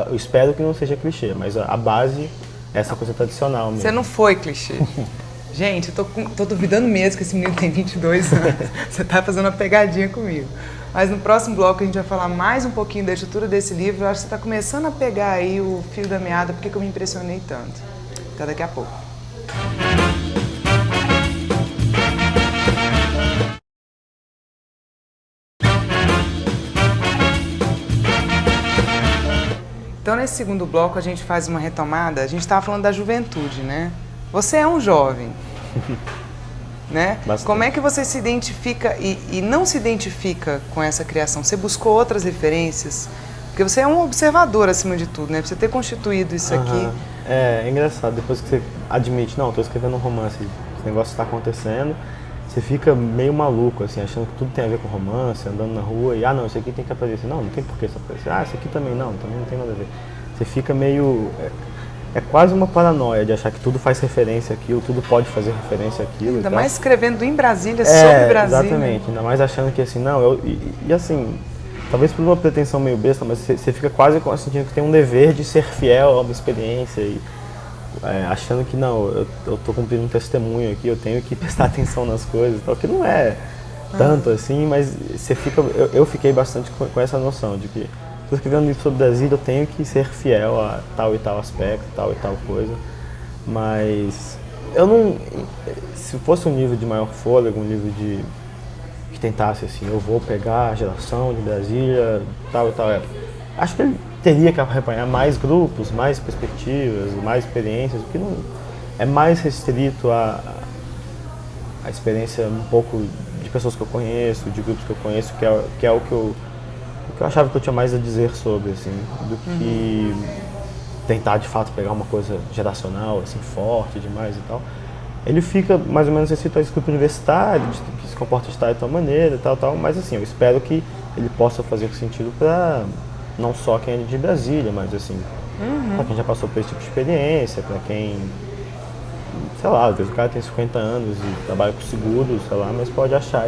eu espero que não seja clichê, mas a base é essa coisa tradicional mesmo. Você não foi clichê. Gente, eu tô duvidando mesmo que esse menino tem 22 anos. Você tá fazendo uma pegadinha comigo. Mas no próximo bloco a gente vai falar mais um pouquinho da estrutura desse livro. Eu acho que você tá começando a pegar aí o fio da meada, porque que eu me impressionei tanto. Até daqui a pouco. Então, nesse segundo bloco, a gente faz uma retomada. A gente estava falando da juventude, né? Você é um jovem, né? Bastante. Como é que você se identifica e não se identifica com essa criação? Você buscou outras referências? Porque você é um observador, acima de tudo, né? Pra você ter constituído isso aqui. É engraçado, depois que você admite, não, estou escrevendo um romance, esse negócio está acontecendo, você fica meio maluco, assim, achando que tudo tem a ver com romance, andando na rua, e não, isso aqui tem que aparecer. Não tem por que isso aparecer. Isso aqui também não tem nada a ver. Você fica meio... É quase uma paranoia de achar que tudo faz referência àquilo, tudo pode fazer referência àquilo. Ainda mais escrevendo em Brasília, sobre Brasília. Exatamente, ainda mais achando que assim, não, e assim, talvez por uma pretensão meio besta, mas você fica quase sentindo que tem um dever de ser fiel a uma experiência e achando que não, eu tô cumprindo um testemunho aqui, eu tenho que prestar atenção nas coisas, tal, que não é tanto assim, mas você fica, eu fiquei bastante com essa noção de que estou escrevendo um livro sobre Brasília, eu tenho que ser fiel a tal e tal aspecto, tal e tal coisa, mas eu não, se fosse um livro de maior fôlego, um livro que tentasse assim, eu vou pegar a geração de Brasília, tal e tal época, acho que ele teria que acompanhar mais grupos, mais perspectivas, mais experiências, o que não é mais restrito a experiência um pouco de pessoas que eu conheço, de grupos que eu conheço, que é o que eu achava que eu tinha mais a dizer sobre, assim, do que tentar de fato pegar uma coisa geracional, assim, forte demais e tal. Ele fica mais ou menos nesse escrito universitário, que se comporta de tal maneira, tal, mas assim, eu espero que ele possa fazer sentido para não só quem é de Brasília, mas assim, para quem já passou por esse tipo de experiência, para quem, sei lá, às vezes o cara tem 50 anos e trabalha com seguros, sei lá, mas pode achar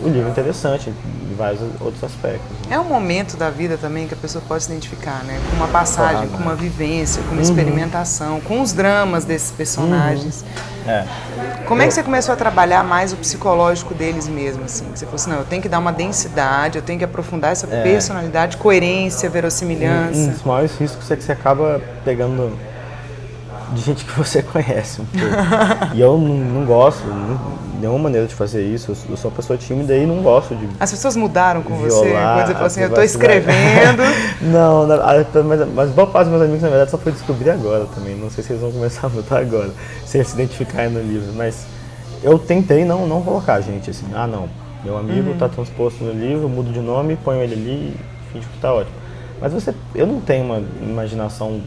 o livro interessante em vários outros aspectos. Né? É um momento da vida também que a pessoa pode se identificar, né? Com uma passagem, com uma vivência, com uma experimentação, com os dramas desses personagens. Como é que você começou a trabalhar mais o psicológico deles mesmo, assim? Você falou assim, não, eu tenho que dar uma densidade, eu tenho que aprofundar essa personalidade, coerência, verossimilhança. Um dos maiores riscos é que você acaba pegando de gente que você conhece um pouco. E eu não gosto de nenhuma maneira de fazer isso. Eu sou uma pessoa tímida e não gosto de As pessoas mudaram com violar, você? Quando você falou assim, eu estou escrevendo... Não, mas boa parte dos meus amigos, na verdade, só foi descobrir agora também. Não sei se eles vão começar a mudar agora, sem se identificarem no livro. Mas eu tentei não colocar gente assim, não, meu amigo está transposto no livro, mudo de nome, ponho ele ali e finge que está ótimo. Mas eu não tenho uma imaginação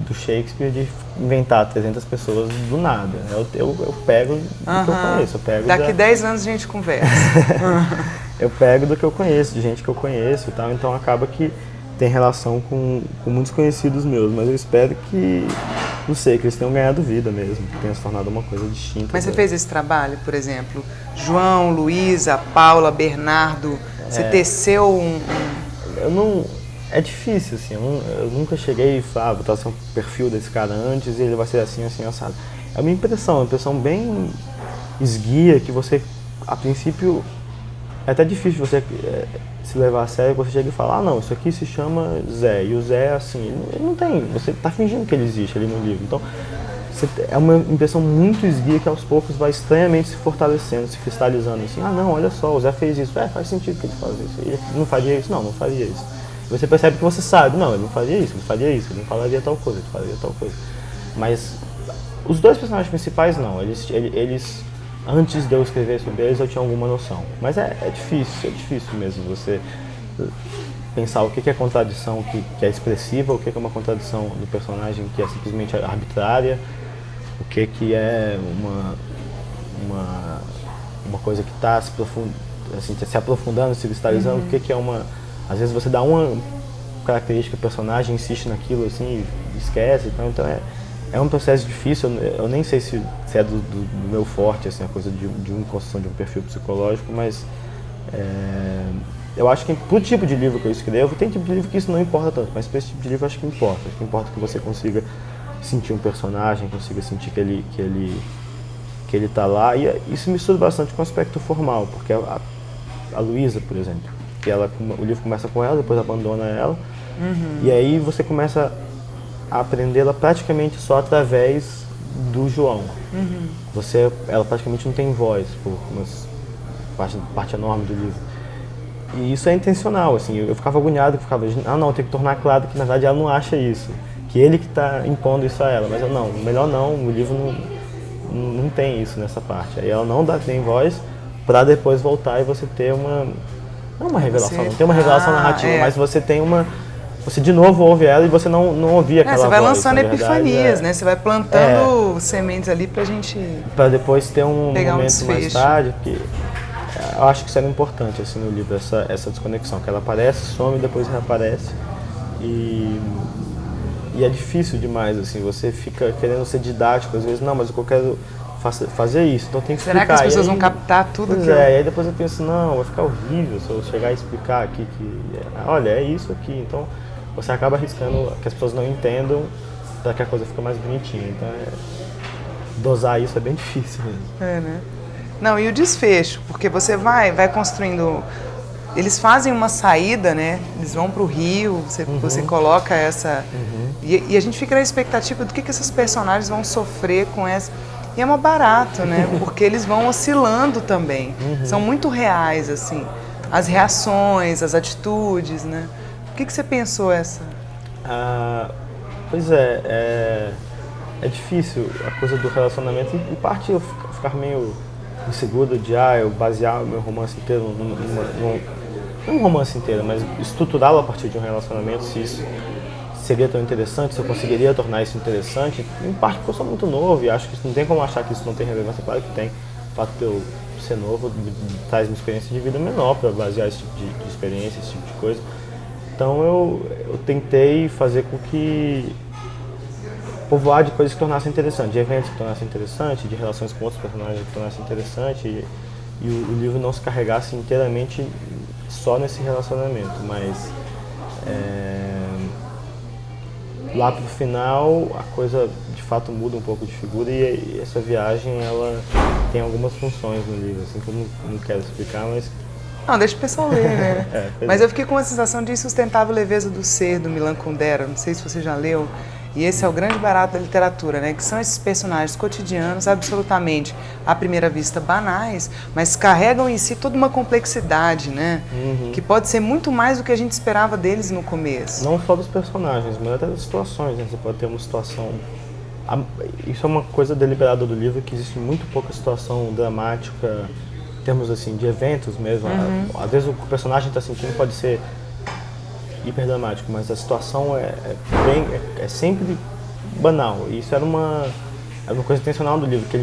do Shakespeare de inventar 300 pessoas do nada. Eu pego do que eu conheço. Daqui 10 anos a gente conversa. Eu pego do que eu conheço, de gente que eu conheço e tal, então acaba que tem relação com muitos conhecidos meus, mas eu espero que, não sei, que eles tenham ganhado vida mesmo, que tenha se tornado uma coisa distinta. Mas você fez esse trabalho, por exemplo, João, Luísa, Paula, Bernardo, você teceu Eu não... É difícil, assim, eu nunca cheguei e falei, vou traçar um perfil desse cara antes e ele vai ser assim, assado. É uma impressão bem esguia que você, a princípio, é até difícil você se levar a sério, você chega e fala, não, isso aqui se chama Zé, e o Zé é assim, ele não tem, você está fingindo que ele existe ali no livro. Então, é uma impressão muito esguia que aos poucos vai estranhamente se fortalecendo, se cristalizando, assim, não, olha só, o Zé fez isso, faz sentido que ele faz isso, ele não faria isso, não faria isso. Você percebe que você sabe, não, ele não faria isso, ele não falaria tal coisa, ele falaria tal coisa. Mas os dois personagens principais não, eles antes de eu escrever sobre eles eu tinha alguma noção. Mas é difícil mesmo você pensar o que é contradição que é expressiva, o que é uma contradição do personagem que é simplesmente arbitrária, o que é uma coisa que está se aprofundando, se cristalizando, o que é uma... Às vezes você dá uma característica do personagem, insiste naquilo assim e esquece, então é um processo difícil, eu nem sei se é do meu forte, assim, a coisa de uma construção de um perfil psicológico, mas eu acho que pro tipo de livro que eu escrevo, tem tipo de livro que isso não importa tanto, mas para esse tipo de livro eu acho que importa. Acho que importa que você consiga sentir um personagem, consiga sentir que ele tá lá. E isso mistura bastante com o aspecto formal, porque a Luísa, por exemplo, que o livro começa com ela, depois abandona ela, e aí você começa a aprendê-la praticamente só através do João. Ela praticamente não tem voz, por uma parte enorme do livro. E isso é intencional, assim, eu ficava agoniado, não, tem que tornar claro que na verdade ela não acha isso, que ele que está impondo isso a ela, mas não, melhor não, o livro não tem isso nessa parte. Aí ela não tem voz para depois voltar e você ter não uma revelação, não tem uma revelação narrativa, mas você tem você de novo ouve ela e você não ouvia aquela voz. Você vai lançando epifanias, né? Você vai plantando sementes ali pra gente para depois ter um momento mais tarde, porque eu acho que isso era importante assim no livro, essa desconexão, que ela aparece, some e depois reaparece. E é difícil demais, assim, você fica querendo ser didático, às vezes, não, mas eu quero fazer isso, então tem que explicar. Será que as pessoas vão captar tudo que e aí depois eu penso, não, vai ficar horrível se eu chegar e explicar aqui olha, é isso aqui, então você acaba arriscando que as pessoas não entendam para que a coisa fique mais bonitinha, então dosar isso é bem difícil mesmo. Né? Não, e o desfecho, porque você vai construindo. Eles fazem uma saída, né? Eles vão para o Rio, você coloca essa... E a gente fica na expectativa do que esses personagens vão sofrer com essa... E é uma barato, né? Porque eles vão oscilando também. São muito reais, assim. As reações, as atitudes, né? O que você pensou essa? Pois é difícil a coisa do relacionamento. Em parte eu ficar meio inseguro de eu basear o meu romance inteiro não um romance inteiro, mas estruturá-lo a partir de um relacionamento, se isso seria tão interessante, se eu conseguiria tornar isso interessante, em parte porque eu sou muito novo e acho que não tem como achar que isso não tem relevância, claro que tem. O fato de eu ser novo traz uma experiência de vida menor para basear esse tipo de experiência, esse tipo de coisa. Então eu tentei fazer com que povoar de coisas que tornassem interessante, de eventos que tornassem interessante, de relações com outros personagens que tornassem interessante e o livro não se carregasse inteiramente só nesse relacionamento, mas lá pro final a coisa de fato muda um pouco de figura e essa viagem ela tem algumas funções no livro, assim, que eu não quero explicar, mas... Não, deixa o pessoal ler, né? Mas eu fiquei com a sensação de insustentável leveza do ser, do Milan Kundera, não sei se você já leu. E esse é o grande barato da literatura, né? Que são esses personagens cotidianos, absolutamente, à primeira vista, banais, mas carregam em si toda uma complexidade, né? Que pode ser muito mais do que a gente esperava deles no começo. Não só dos personagens, mas até das situações, né? Você pode ter uma situação... Isso é uma coisa deliberada do livro, que existe muito pouca situação dramática, em termos assim, de eventos mesmo. Às vezes o que o personagem está sentindo pode ser hiperdramático, mas a situação é sempre banal. E isso era uma coisa intencional do livro, que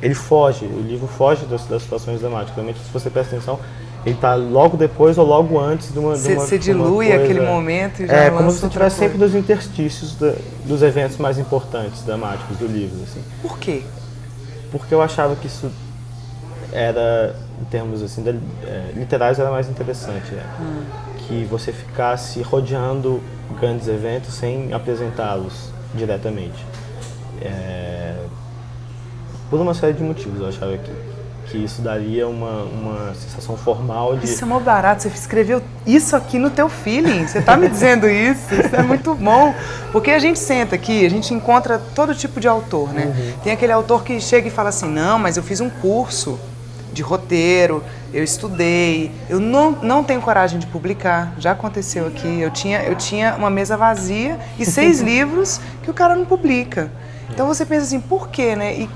ele foge, o livro foge das situações dramáticas. Realmente, se você presta atenção, ele está logo depois ou logo antes de uma Você dilui aquele momento e já lança como se você estivesse sempre nos interstícios dos eventos mais importantes, dramáticos do livro. Assim. Por quê? Porque eu achava que isso era, em termos assim, literários, era mais interessante. Que você ficasse rodeando grandes eventos sem apresentá-los diretamente. Por uma série de motivos, eu achava que isso daria uma sensação formal de... Isso é mó barato, você escreveu isso aqui no teu feeling, você tá me dizendo isso é muito bom. Porque a gente senta aqui, a gente encontra todo tipo de autor, né? Tem aquele autor que chega e fala assim, não, mas eu fiz um curso de roteiro, eu estudei, eu não tenho coragem de publicar, já aconteceu aqui, eu tinha uma mesa vazia e 6 livros que o cara não publica. Então você pensa assim, por quê, né? E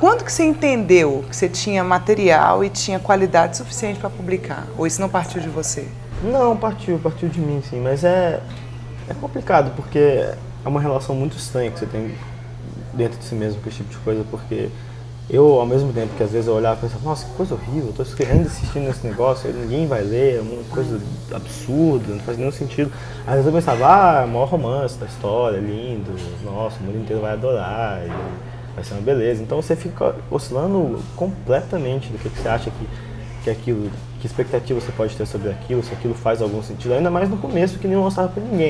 quando que você entendeu que você tinha material e tinha qualidade suficiente para publicar? Ou isso não partiu de você? Não, partiu de mim, sim, mas é complicado, porque é uma relação muito estranha que você tem dentro de si mesmo com esse tipo de coisa, porque eu, ao mesmo tempo que às vezes eu olhava e pensava, nossa, que coisa horrível, eu estou ainda assistindo esse negócio, ninguém vai ler, é uma coisa absurda, não faz nenhum sentido. Às vezes eu pensava, é o maior romance da história, lindo, nossa, o mundo inteiro vai adorar, e vai ser uma beleza. Então você fica oscilando completamente do que você acha que aquilo que expectativa você pode ter sobre aquilo, se aquilo faz algum sentido, ainda mais no começo que nem mostrava pra ninguém.